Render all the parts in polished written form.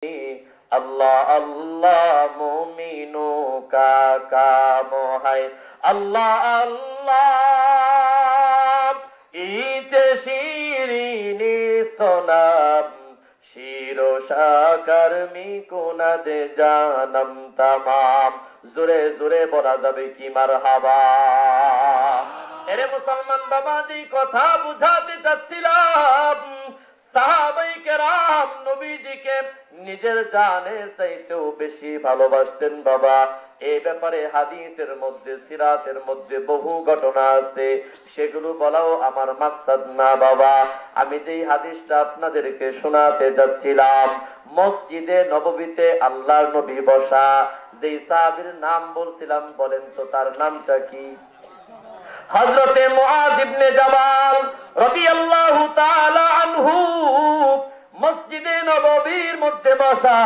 अल्लाह अल्लाह मोमिनो का काम है अल्लाह अल्लाह इते शिरीनी सोनाम शिरो शाकर्मी कोना दे जानम तमाम जुरे जुरे बोला जाबे की मरहबा। এরে মুসলমান বাবাজি কথা বুঝাতে চাচ্ছিলাম সাহাবায়ে কেরাম নবীজিকে নিজের জানের চাইতেও বেশি ভালোবাসতেন বাবা। এই ব্যাপারে হাদিসের মধ্যে সিরাতের মধ্যে বহু ঘটনা আছে, সেগুলো বলাও আমার মাকসাদ না বাবা। আমি যেই হাদিসটা আপনাদেরকে শোনাতে যাচ্ছিলাম, মসজিদে নববীতে আল্লাহর নবী বসা, যেই সাহাবীর নাম বলছিলাম বলেন তো তার নামটা কি? হযরতে মুআয ইবনে জাবাল রাদিয়াল্লাহু তাআলা আনহু মসজিদে নববীর মধ্যে বসা।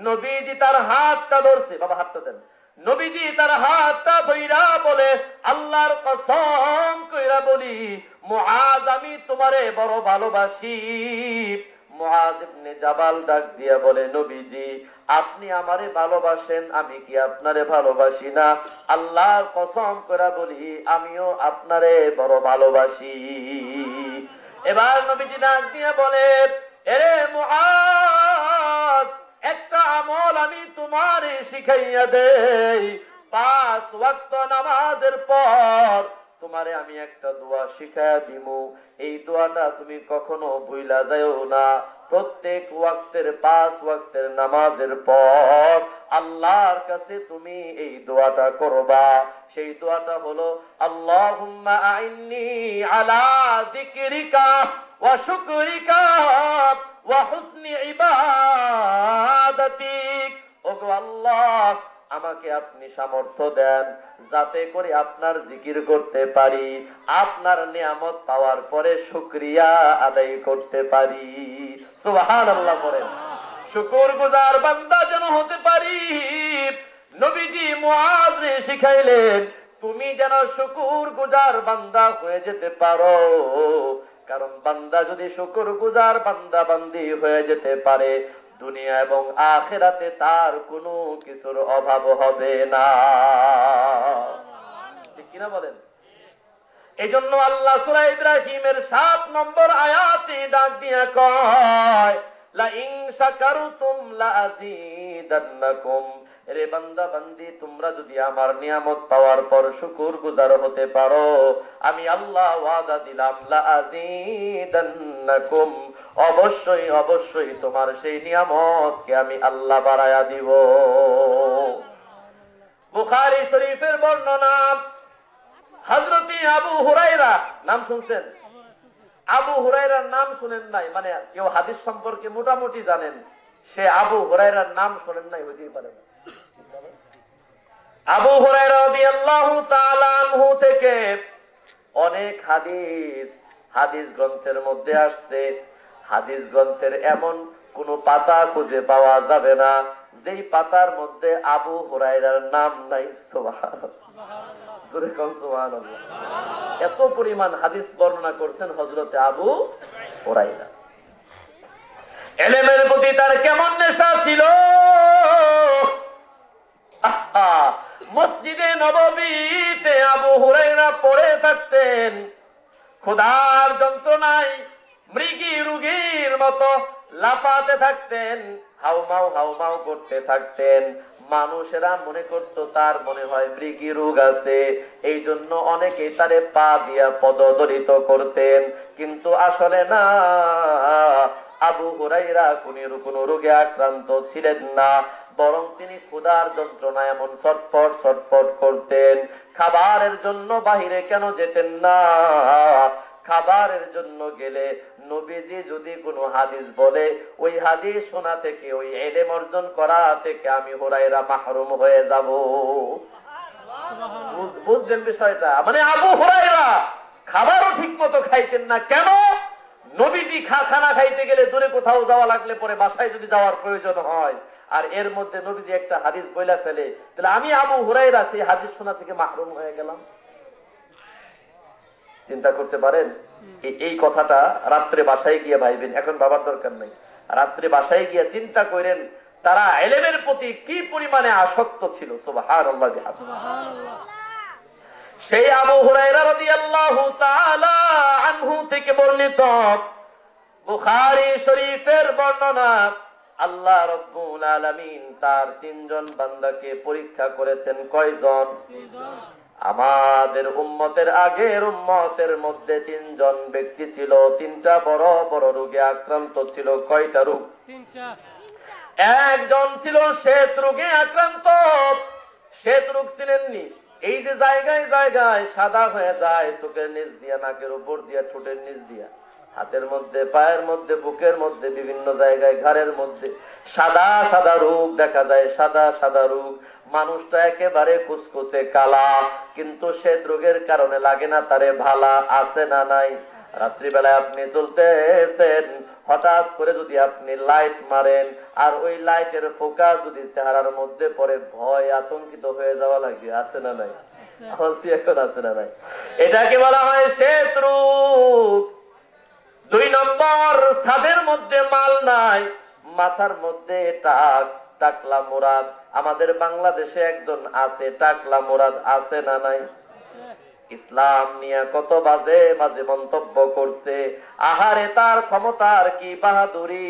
নবীজি তার হাতটা ধরছে, বাবা হাতটা দেন। নবীজি তার হাতটা ধইরা বলে, আল্লাহর কসম কইরা বলি মুআয আমি তোমারে বড় ভালোবাসি। মুআয ইবনে জাবাল ডাক দিয়া বলে, নবীজি আপনি আমারে ভালোবাসেন, আমি কি আপনারে ভালোবাসি না? আল্লাহর কসম করে বলি আমিও আপনারে বড় ভালোবাসি। এবার নবীজি ডাক দিয়া বলে, এরে মুআয একটা আমল আমি তোমারে শিখাইয়া দেই। 5 ওয়াক্ত নামাজের পর তোমারে আমি একটা দোয়া শিখাইয়া দিমু, এই দোয়াটা তুমি কখনো ভুইলা যাও না। প্রত্যেক ওয়াক্তের 5 ওয়াক্তের নামাজের পর আল্লাহর কাছে তুমি এই দোয়াটা করবা। সেই দোয়াটা হলো আল্লাহুম্মা আইন্নি আলা যিকরিকা ওয়া শুকরিকা ওয়া হুসনি ইবাদাতিক। ওগো আল্লাহ আমাকে আপনি সামর্থ্য দেন যাতে করে আপনার জিকির করতে পারি, আপনার নিয়ামত পাওয়ার পরে শুকরিয়া আদায় করতে পারি। সুবহানাল্লাহ বলেন। শুকরগুজার বান্দা যেন হতে পারি। নবীজি মুআযকে শিখাইলেন তুমি যেন শুকরগুজার বান্দা হয়ে যেতে পারো, কারণ বান্দা যদি শুকরগুজার বান্দা বান্দি হয়ে যেতে পারে দুনিয়া এবং আখিরাতে তার কোনো কিছুর অভাব হবে না। ঠিক কিনা বলেন? এই জন্য আল্লাহ সূরা ইব্রাহিমের 7 নম্বর আয়াতে ডাক দিয়া কয়, লা ইন শাকারতুম লা আযীদান্নাকুম। রে বান্দা বান্দি তোমরা যদি আমার নিয়ামত পাওয়ার পর শুকরগুজার হতে পারো, আমি আল্লাহ ওয়াদা দিলাম লা আযীদান্নাকুম, অবশ্যই অবশ্যই তোমার সেই নিয়ামতকে আমি আল্লাহ বাড়ায়া দিব। বুখারী শরীফের বর্ণনা, হযরতে আবু হুরায়রা নাম শুনছেন? আবু হুরায়রার নাম শুনেন নাই মানে কেউ হাদিস সম্পর্কে মোটামুটি জানেন, সে আবু হুরায়রার নাম শুনেন নাই হইতেই পারে না। আবু হুরায়রা রাদিয়াল্লাহু তাআলা আনহু থেকে অনেক হাদিস গ্রন্থের মধ্যে আসছে। হাদিস গ্রন্থের এমন কোন পাতা খুঁজে পাওয়া যাবে না যেই পাতার মধ্যে আবু হুরায়রার নাম নাই। সুবহানাল্লাহ। এত পরিমাণ হাদিস বর্ণনা করছেন হযরতে আবু হুরায়রা। ইলমের প্রতি তার কেমন নেশা ছিল! মসজিদে নববীতে আবু হুরায়রা পড়ে থাকতেন, ক্ষুধার যন্ত্রণায় মৃগী রোগীর মতো লাফাতে থাকতেন, হাউমাউ করতে থাকতেন। মানুষেরা মনে করত তার মনে হয় মৃগী রোগ আছে, এই জন্য অনেকেই তারে পা দিয়া পদদলিত করতেন, কিন্তু আসলে না, আবু হুরায়রা কোন রোগে আক্রান্ত ছিলেন না, বরং তিনি ক্ষুধার যন্ত্রণায় এমন ছটফট করতেন। খাবারের জন্য বাহিরে কেন যেতেন না? খাবারের জন্য গেলে নবীজি যদি কোনো হাদিস বলে, ওই হাদিস শোনা থেকে, ওই ইলম অর্জন করা থেকে আমি হুরায়রা মাহরুম হয়ে যাব। বুঝলেন বিষয়টা? মানে আবু হুরায়রা খাবারও ঠিক মতো খাইতেন না। কেন? নবীজি খানা খাইতে গেলে দূরে কোথাও যাওয়া লাগলে পরে বাসায় যদি যাওয়ার প্রয়োজন হয়, আর এর মধ্যে নবীজি একটা হাদিস বইলা ফেলে, তাহলে আমি আবু হুরায়রা সেই হাদিস শোনা থেকে মাহরুম হয়ে গেলাম। চিন্তা করতে পারেন? এই কথাটা রাত্রে বাসায় গিয়ে ভাইবেন, এখন বাবার দরকার নাই। রাত্রে বাসায় গিয়ে চিন্তা করেন তারা ইলমের প্রতি কি পরিমাণে আসক্ত ছিল। সুবহানাল্লাহ সুবহানাল্লাহ। সেই আবু হুরায়রা রাদিয়াল্লাহু তাআলা আনহু থেকে বর্ণিত বুখারী শরীফের বর্ণনা, আল্লাহ রাব্বুল আলামিন তার তিনজন বান্দাকে পরীক্ষা করেছেন। কয়জন? আমাদের উম্মতের আগের উম্মতের মধ্যে তিনজন ব্যক্তি ছিল, তিনটা বড় বড় রোগে আক্রান্ত ছিল। কয়টা রোগ? তিনটা। একজন ছিল শ্বেত রোগে আক্রান্ত। শ্বেত রোগ ছিলেননি, এই যে জায়গায় জায়গায় সাদা হয়ে যায়, চোখের নিচ দিয়া, নাকের উপর দিয়া, ঠোঁটের নিচ দিয়া, হাতের মধ্যে, পায়ের মধ্যে, বুকের মধ্যে, বিভিন্ন জায়গায়, ঘাড়ের মধ্যে সাদা সাদা রোগ দেখা যায়, সাদা সাদা রোগ। মানুষটা একেবারে কুচকুচে কালা, কিন্তু শ্বেত রোগের কারণে লাগে না তারে ভালা। আছে না নাই? রাত্রিবেলায় আপনি চলতেছেন, হঠাৎ করে যদি আপনি লাইট মারেন আর ওই লাইটের ফোকাস যদি চেহারার মধ্যে পড়ে, ভয় আতঙ্কিত হয়ে যাওয়া লাগে। আছে না নাই? এখন আছে না নাই? এটাকে বলা হয় শ্বেত রোগ। 2 নম্বর, ছাদের মধ্যে মাল নাই, মাথার মধ্যে টাক, টাকলা মুরাদ। আমাদের বাংলাদেশে একজন আছে টাকলা মুরাদ। আছে না নাই? ইসলাম নিয়ে কত বাজে বাজে মন্তব্য করছে। আহারে তার ক্ষমতার কি বাহাদুরি,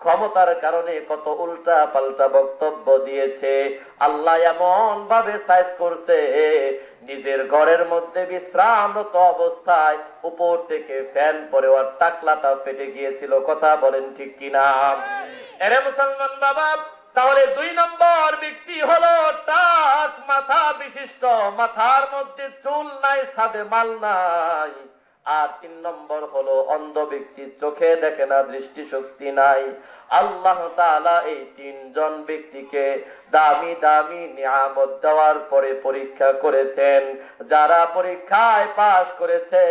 ক্ষমতার কারণে কত উল্টা পাল্টা বক্তব্য দিয়েছে। আল্লাহ এমন ভাবে সাইজ করছে, নিজের ঘরের মধ্যে বিশ্রামরত অবস্থায় উপর থেকে ফ্যান পরে ওর টাকলাটা ফেটে গিয়েছিল। কথা বলেন ঠিক কিনা? এরে মুসলমান বাবা, তাহলে 2 নম্বর ব্যক্তি হলো টাক মাথা বিশিষ্ট, মাথার মধ্যে চুল নাই, ছাদে মাল নাই। আর 3 নম্বর হলো অন্ধ ব্যক্তি, চোখে দেখে না, দৃষ্টিশক্তি নাই। আল্লাহ তাআলা এই 3 জন ব্যক্তিকে দামি দামি নিয়ামত দেওয়ার পরে পরীক্ষা করেছেন। যারা পরীক্ষায় পাশ করেছে,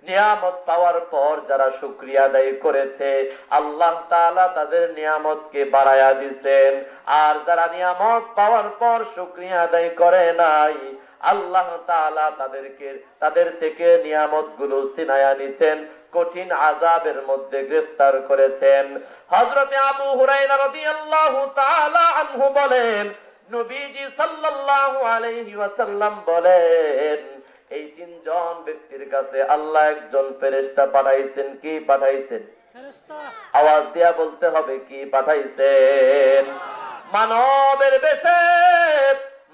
নিয়ামত পাওয়ার পর যারা শুকরিয়া আদায় করেছে, আল্লাহ তাআলা তাদের নিয়ামতকে বাড়ায়া দিয়েছেন। আর যারা নিয়ামত পাওয়ার পর শুকরিয়া আদায় করে নাই, আল্লাহ তাআলা তাদের থেকে নিয়ামতগুলো ছিনায়া নিছেন, কঠিন আযাবের মধ্যে গ্রেফতার করেছেন। হযরত আবু হুরায়রা রাদিয়াল্লাহু তাআলা আনহু বলেন, নবীজি সাল্লাল্লাহু আলাইহি ওয়াসাল্লাম বলেন, এই 3 জন ব্যক্তির কাছে আল্লাহ একজন ফেরেশতা পাঠাইছেন। কি পাঠাইছেন? ফেরেশতা। আওয়াজ দিয়া বলতে হবে, কি পাঠাইছেন? মানবের বেশে,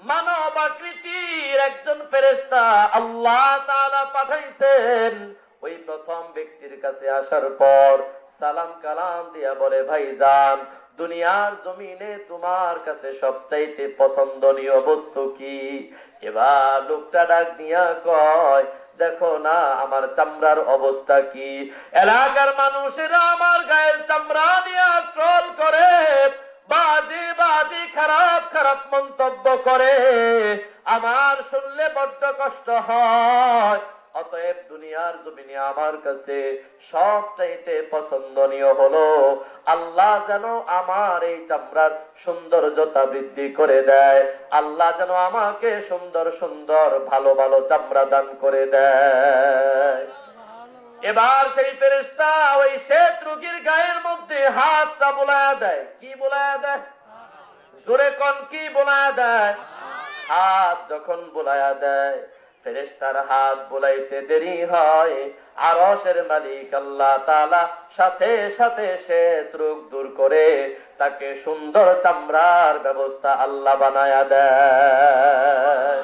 মানব আকৃতির একজন ফেরেশতা আল্লাহ তাআলা পাঠাইছেন। ওই প্রথম ব্যক্তির কাছে আসার পর সালাম কালাম দিয়া বলে, ভাইজান, দুনিয়ার জমিনে তোমার কাছে সবচাইতে পছন্দনীয় বস্তু কি? এবার লোকটা ডাক দিয়া কয়, দেখো না আমার চামড়ার অবস্থা কি। এলাকার মানুষেরা আমার গায়ের চামড়া নিয়ে ট্রল করে, বাজে বাজে খারাপ খারাপ মন্তব্য করে, আমার শুনলে বড্ড কষ্ট হয়। অতএব দুনিয়ার জমিনে আমার কাছে সবচাইতে পছন্দনীয় হলো আল্লাহ যেন আমার এই চামড়ার সৌন্দর্যতা বৃদ্ধি করে দেয়, আল্লাহ যেন আমাকে সুন্দর সুন্দর ভালো ভালো চামড়া দান করে দেয়। এবার সেই ফেরেশতা ওই শ্বেত রোগীর গায়ের মধ্যে হাতটা বোলায়া দেয়। কি বোলায়া দেয়? জোরে কোন, কি বোলায়া দেয়? হাত যখন বোলায়া দেয়, ফেরেশতার হাত বোলাইতে দেরি হয়, আরশের মালিক আল্লাহ তাআলা সাথে সাথে শ্বেত রোগ দূর করে তাকে সুন্দর চামড়ার ব্যবস্থা আল্লাহ বানায়া দেয়।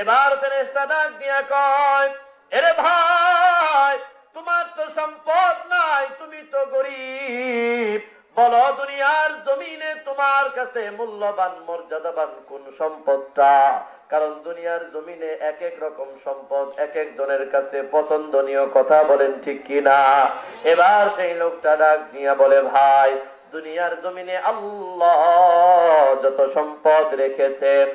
এবার ফেরেশতা ডাক দিয়া কয়, এরে ভাই, তোমার তো সম্পদ নাই, তুমি তো গরিব, বলো দুনিয়ার জমিনে তোমার কাছে মূল্যবান মর্যাদাবান কোন সম্পদটা? কারণ দুনিয়ার জমিনে এক এক রকম সম্পদ এক একজনের কাছে পছন্দনীয়। কথা বলেন ঠিক কিনা? এবার সেই লোকটা ডাক দিয়া বলে, ভাই, দুনিয়ার জমিনে আল্লাহ যত সম্পদ রেখেছেন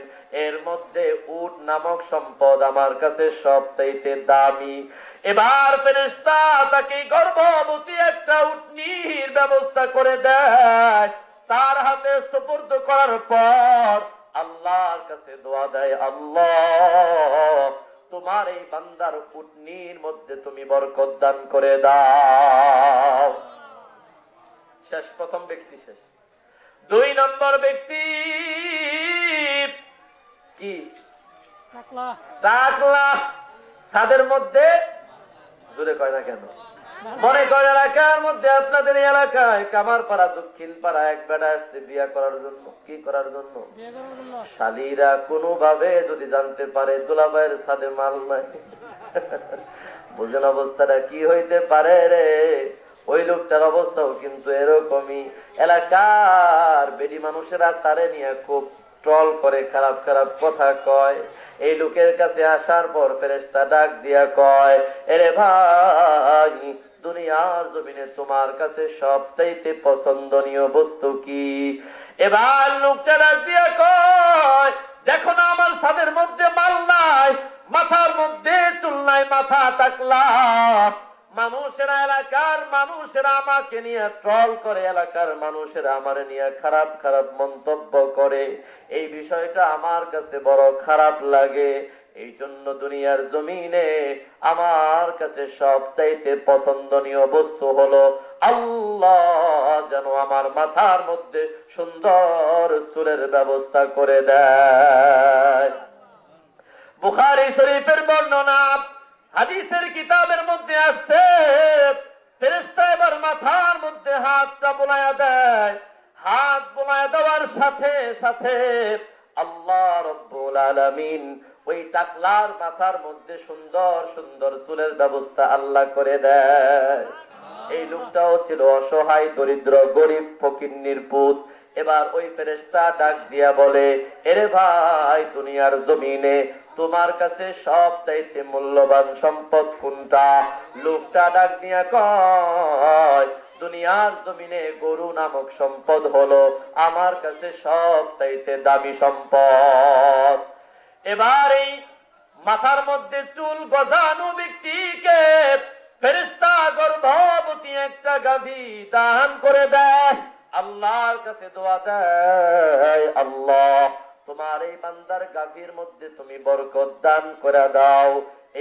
এর মধ্যে উট নামক সম্পদ আমার কাছে সবচাইতে দামি। এবার ফেরেশতা তাকে গর্ভবতী একটা উটনির ব্যবস্থা করে দেয়। তার হাতে সুপুর্দ করার পর আল্লাহর কাছে দোয়া দেয়, আল্লাহ তোমার এই বান্দার উটনির মধ্যে তুমি বরকত দান করে দাও। শেষ, প্রথম ব্যক্তি শেষ। 2 নম্বর ব্যক্তি কি? টাকলা। ছাদের মধ্যে, জোরে কয় না কেন? মনে করে এলাকার মধ্যে, আপনাদের এলাকায় কামারপাড়া, দক্ষিণ পাড়া এক বেটা আসছে বিয়া করার জন্য। কি করার জন্য? শালীরা কোনোভাবে যদি জানতে পারে দুলাভাইয়ের ছাদে মাল নাই, বুঝেন অবস্থাটা কি হইতে পারে রে? ওই লোকটার অবস্থাও কিন্তু এরকমই। এলাকার বেডি মানুষেরা তারে নিয়ে খুব ট্রল করে, খারাপ খারাপ কথা কয়। এই লোকের কাছে আসার পর ফেরেশতা ডাক দিয়া কয়, এরে ভাই, দুনিয়ার জমিনে তোমার কাছে সবচাইতে পছন্দনীয় বস্তু কি? এবার লোকটা ডাক দিয়া কয়, দেখো না আমার ছাদের মধ্যে মাল নাই, মাথার মধ্যে চুল নাই, মাথা টাকলা। মানুষেরা, এলাকার মানুষেরা আমাকে নিয়ে ট্রল করে, এলাকার মানুষেরা আমার নিয়ে খারাপ খারাপ মন্তব্য করে। এই বিষয়টা আমার কাছে বড় খারাপ লাগে। এই জন্য দুনিয়ার জমিনে আমার কাছে সবচাইতে পছন্দনীয় বস্তু হলো আল্লাহ যেন আমার মাথার মধ্যে সুন্দর চুলের ব্যবস্থা করে দেয়। বুখারী শরীফের বর্ণনা, হাদিসের কিতাবের মধ্যে আসছে, ফেরেশতা এবার মাথার মধ্যে হাতটা বুলায়া দেয়। হাত বুলায়া দেওয়ার সাথে সাথে আল্লাহ রাব্বুল আলামিন ওই টাকলার মাথার মধ্যে সুন্দর সুন্দর চুলের ব্যবস্থা আল্লাহ করে দেয়। এই লোকটাও ছিল অসহায়, দরিদ্র, গরিব, ফকিন্নির পুত। এবার ওই ফেরেশতা ডাক দিয়া বলে, এরে ভাই, দুনিয়ার জমিনে তোমার কাছে সবচাইতে মূল্যবান সম্পদ কোনটা? লোকটা ডাক দিয়া কয়, দুনিয়ার জমিনে গরু নামক সম্পদ হলো আমার কাছে সবচাইতে দামি সম্পদ। এবার এই মাথার মধ্যে চুল গজানো ব্যক্তিকে ফেরেশতা গর্ভবতী একটা গাভী দান করে দেয়। আল্লাহর কাছে দোয়া দেয়, আল্লাহ তোমার এই বান্দার গাভীর মধ্যে তুমি বরকত দান করে দাও।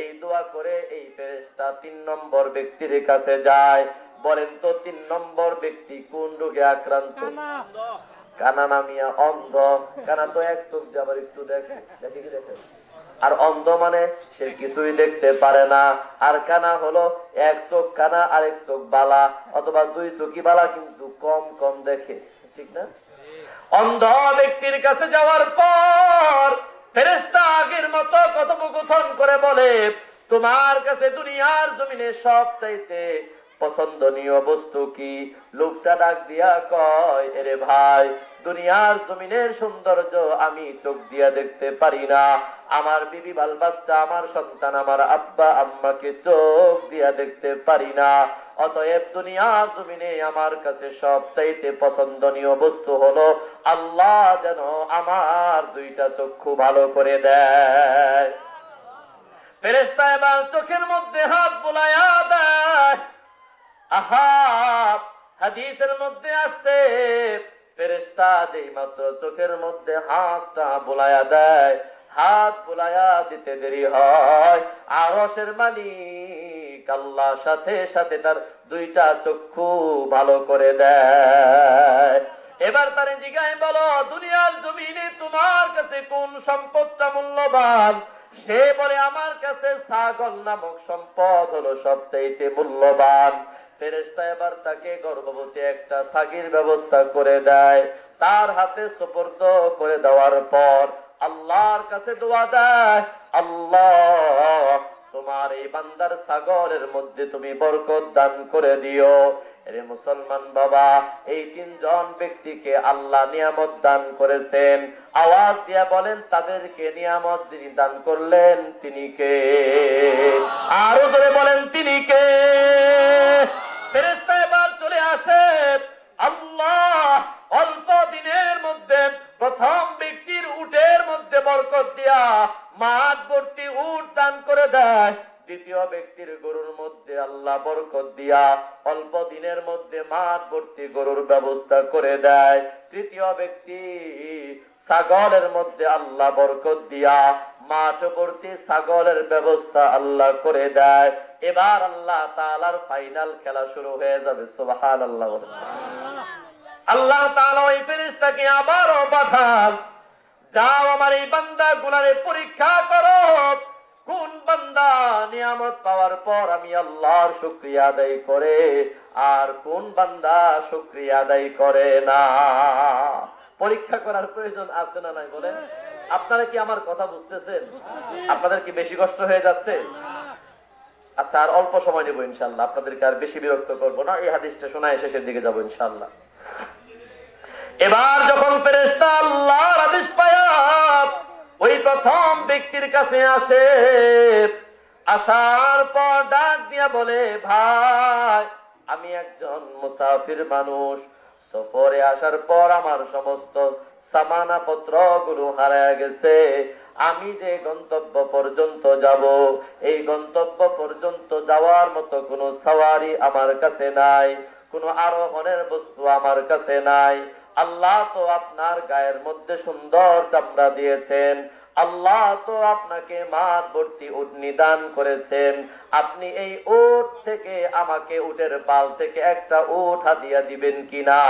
এই দোয়া করে এই ফেরেশতা 3 নম্বর ব্যক্তির কাছে যায়। বলেন তো 3 নম্বর ব্যক্তি কোন রোগে আক্রান্ত? কানা নামিয়া অন্ধ। কানা তো এক চোখ দিয়ে আবার একটু দেখে, দেখে কি দেখে? আর অন্ধ মানে সে কিছুই দেখতে পারে না। আর কানা হলো এক চোখ কানা আর এক চোখ বালা, অথবা 2 চোখই বালা কিন্তু কম কম দেখে, ঠিক না? অন্ধ ব্যক্তির কাছে যাওয়ার পর ফেরেশতা আগের মতো কথোপকথন করে বলে, তোমার কাছে দুনিয়ার জমিনে সবচাইতে পছন্দনীয় বস্তু কি? লোকটা ডাক দিয়া কয়, এরে ভাই, দুনিয়ার জমিনের সৌন্দর্য আমি চোখ দিয়া দেখতে পারি না। আমার বিবি বাল বাচ্চা, আমার সন্তান, আমার আব্বা আম্মাকে চোখ দিয়া দেখতে পারি না। অতএব দুনিয়ার জমিনে আমার কাছে সবচাইতে পছন্দনীয় বস্তু হলো আল্লাহ যেন আমার 2টা চক্ষু ভালো করে দেয়। ফেরেশতা এবার চোখের মধ্যে হাত বুলায়া দেয়। আহা, হাদিসের মধ্যে আসছে, ফেরেশতা যেই মাত্র চোখের মধ্যে হাতটা বুলায়া দেয়, হাত বুলায়া দিতে দেরি হয়, আরশের মালিক আল্লাহ সাথে সাথে তার 2টা চক্ষু ভালো করে দেয়। এবার তারে জিজ্ঞাসা, বলো দুনিয়ার জমিনে তোমার কাছে কোন সম্পদটা মূল্যবান? সে বলে, আমার কাছে ছাগল নামক সম্পদ হলো সবচাইতে মূল্যবান। ফেরেশতা এবার তাকে গর্ভবতী একটা ছাগির ব্যবস্থা করে দেয়। তার হাতে সুপর্দ করে দেওয়ার পর আল্লাহর কাছে দোয়া দেয়, আল্লাহ তোমার এই বান্দার ছাগলের মধ্যে তুমি বরকত দান করে দিও। এরে মুসলমান বাবা, এই 3 জন ব্যক্তিকে আল্লাহ নিয়ামত দান করেছেন। আওয়াজ দিয়া বলেন, তাদেরকে নিয়ামত যিনি দান করলেন তিনি কে? আরো ধরে বলেন, তিনি কে? ফেরেশতা এবার চলে আসে। আল্লাহ অল্প দিনের মধ্যে প্রথম ব্যক্তির উটের মধ্যে বরকত দিয়া মাঠ ভর্তি উট দান করে দেয়। দ্বিতীয় ব্যক্তির গরুর মধ্যে আল্লাহ বরকত দিয়া অল্প দিনের মধ্যে মাঠ ভর্তি গরুর ব্যবস্থা করে দেয়। তৃতীয় ব্যক্তি ছাগলের মধ্যে আল্লাহ বরকত দিয়া মাঠ ভর্তি ছাগলের ব্যবস্থা আল্লাহ করে দেয়। এবার আল্লাহ তাআলার ফাইনাল খেলা শুরু হয়ে যাবে। সুবহানাল্লাহ। আল্লাহ তাআলা ওই ফেরেশতাকে আবারও পাঠান, যাও আমার এই বান্দা গুলারে পরীক্ষা করো, কোন বান্দা নিয়ামত পাওয়ার পর আমি আল্লাহর শুকরিয়া আদায় করে আর কোন বান্দা শুকরিয়া আদায় করে না। পরীক্ষা করার প্রয়োজন আছে না নাই বলেন? আপনারা কি আমার কথা বুঝতেছেন? আপনাদের কি বেশি কষ্ট হয়ে যাচ্ছে? আচ্ছা, আর অল্প সময় নেব ইনশাআল্লাহ, আপনাদেরকে আর বেশি বিরক্ত করবো না। এই হাদিসটা শোনায় শেষের দিকে যাবো ইনশাআল্লাহ। এবার যখন ফেরেশতা আল্লাহর আদেশ পায়া ওই প্রথম ব্যক্তির কাছে আসে, আসার পর ডাক দিয়া বলে, ভাই আমি একজন মুসাফির মানুষ, সফরে আসার পর আমার সমস্ত সামানাপত্র গুলো হারায় গেছে। আমি যে গন্তব্য পর্যন্ত যাব, এই গন্তব্য পর্যন্ত যাওয়ার মতো কোনো সওয়ারি আমার কাছে নাই, কোনো আরোহণের বস্তু আমার কাছে নাই। আল্লাহ তো আপনার গায়ের মধ্যে সুন্দর চামড়া দিয়েছেন, আল্লাহ তো আপনাকে মাঠ ভর্তি উট নিদান করেছেন, আপনি এই উট থেকে আমাকে উটের পাল থেকে একটা উট হাদিয়া দিবেন কিনা?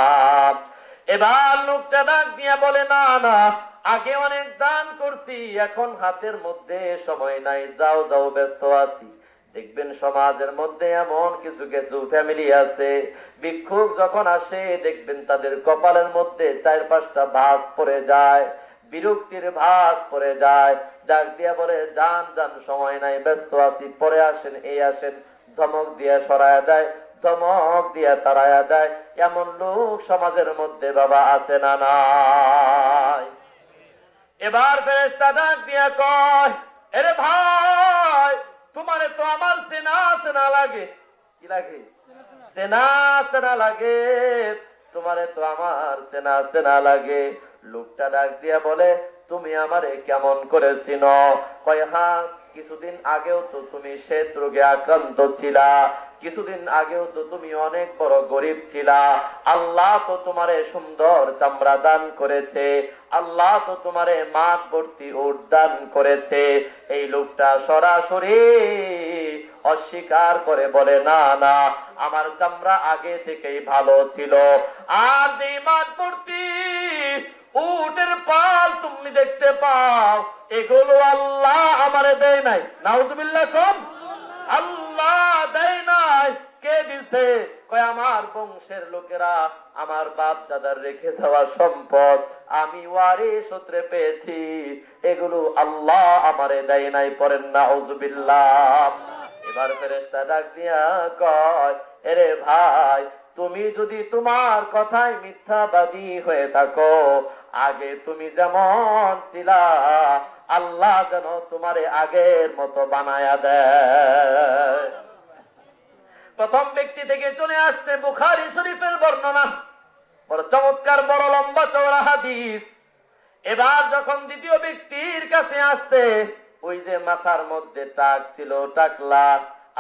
এবার লোকটা ডাক দিয়া বলে, না না, আগে অনেক দান করছি, এখন হাতের মধ্যে সময় নাই, যাও যাও ব্যস্ত আছি। দেখবেন সমাজের মধ্যে এমন কিছু কিছু ফ্যামিলি আছে, ভিক্ষুক যখন আসে দেখবেন তাদের কপালের মধ্যে 4-5টা ভাঁজ পড়ে যায়, বিরক্তির ভাঁজ পড়ে যায়। ডাক দিয়া বলে, যান যান, সময় নাই, ব্যস্ত আছি, পরে আসেন, এই আসেন, ধমক দিয়া সরায়া দেয়, ধমক দিয়া তাড়ায়া দেয়। এমন লোক সমাজের মধ্যে বাবা আছে না নাই? এবার ফেরেশতা ডাক দিয়া কয়, আরে ভাই, তোমারে তো আমার চেনা চেনা লাগে। কি লাগে? চেনা চেনা লাগে, তোমারে তো আমার চেনা চেনা লাগে। লোকটা ডাক দিয়া বলে, তুমি আমারে কেমন করে চিনো? কয়, হ্যাঁ, কিছুদিন আগেও তো তুমি শ্বেত রোগে আক্রান্ত ছিলা, কিছুদিন আগেও তো তুমি অনেক বড় গরিব ছিলা, আল্লাহ তো তোমারে সুন্দর চামড়া দান করেছে, আল্লাহ তো তোমারে মাঠ ভর্তি উট দান করেছে। এই লোকটা সরাসরি অস্বীকার করে বলে, না না, আমার চামড়া আগে থেকেই ভালো ছিল, আর যে মাঠ ভর্তি উটের পাল তুমি দেখতে পাও, এগুলো আল্লাহ আমারে দেয় নাই। নাউজুবিল্লাহ কম। আল্লাহ দেয় নাই, কে দিছে? কয়, আমার বংশের লোকেরা, আমার বাপ দাদার রেখে যাওয়া সম্পদ আমি ওয়ারিশ সূত্রে পেয়েছি, এগুলো আল্লাহ আমারে দেয় নাই। পড়েন নাউজুবিল্লাহ। এবার ফেরেশতা ডাক দিয়া কয়, এরে ভাই, তুমি যদি তোমার কথায় মিথ্যাবাদী হয়ে থাকো, আগে তুমি যেমন ছিলা, আল্লাহ যেন তোমারে আগের মতো বানায়া দেয়। প্রথম ব্যক্তি থেকে চলে আসছে বুখারী শরীফের বর্ণনা, বড় চমৎকার, বড় লম্বা চওড়া হাদিস। এবার যখন দ্বিতীয় ব্যক্তির কাছে আসছে, ওই যে মাথার মধ্যে টাক ছিল, টাকলা,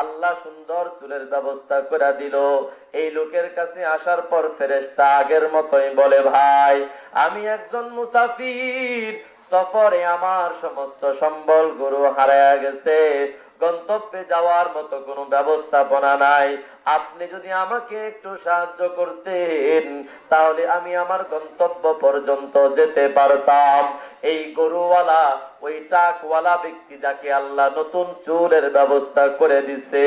আল্লাহ সুন্দর চুলের ব্যবস্থা করে দিল। এই লোকের কাছে আসার পর ফেরেশতা আগের মতোই বলে, ভাই আমি একজন মুসাফির, সফরে আমার সমস্ত সম্বল গুরু হারায় গেছে, গন্তব্যে যাওয়ার মতো কোনো ব্যবস্থাপনা নাই, আপনি যদি আমাকে একটু সাহায্য করতেন তাহলে আমি আমার গন্তব্য পর্যন্ত যেতে পারতাম। এই গরুওয়ালা, ওই টাকওয়ালা ব্যক্তি যাকে আল্লাহ নতুন চুলের ব্যবস্থা করে দিছে,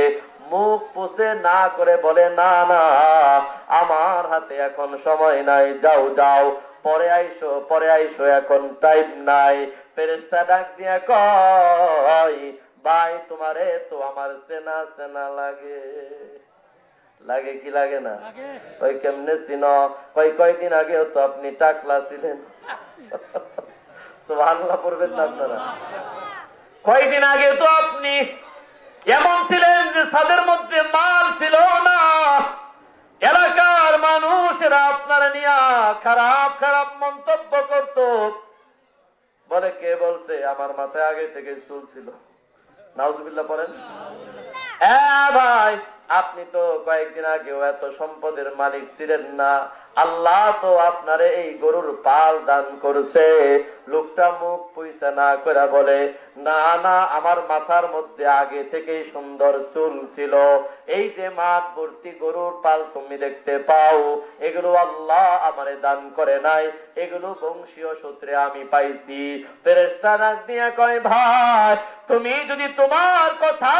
মুখ পুষে না করে বলে, না না, আমার হাতে এখন সময় নাই, যাও যাও, পরে আইসো, পরে আইসো, এখন টাইম নাই। ফেরেশতা ডাক দিয়া কয়, ভাই তোমারে তো আমার চেনা চেনা লাগে। লাগে কি লাগে না? কই কেমনে চিনো? কয়দিন আগেও তো আপনি টাকলা ছিলেন। সুবহানাল্লাহ পড়বেন না আপনারা? কয়দিন আগে তো আপনি এমন ছিলেন যে ছাদের মধ্যে মাল ছিল না, এলাকার মানুষেরা আপনারা নিয়ে খারাপ খারাপ মন্তব্য করত। বলে, কে বলছে? আমার মাথায় আগে থেকে চুল ছিল। নাউজুবিল্লাহ পড়েন। হ্যাঁ ভাই, আপনি তো কয়েকদিন আগেও এত সম্পদের মালিক ছিলেন না, আল্লাহ তো আপনারে এই গরুর পাল দান করছে। লোকটা মুখ পুইসা না করে বলে, না না, আমার মাথার মধ্যে আগে থেকেই সুন্দর চুল ছিল। এই যে মাঠ ভর্তি গরুর পাল তুমি দেখতে পাও, এগুলো আল্লাহ আমারে দান করে নাই, এগুলো বংশীয় সূত্রে আমি পাইছি। ফেরেশতা নাক দিয়া কয়, ভাই তুমি যদি তোমার কথা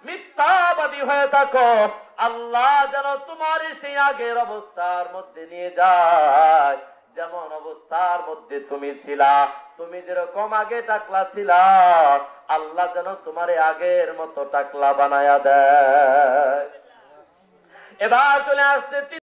মিথ্যাবাদী হয়ে থাকো, আল্লাহ যেন তোমার সেই আগের অবস্থার মধ্যে নিয়ে যায়, যেমন অবস্থার মধ্যে তুমি ছিলা। তুমি যেরকম আগে টাকলা ছিলা, আল্লাহ যেন তোমারে আগের মতো টাকলা বানায়া দেয়। এবার চলে আসছে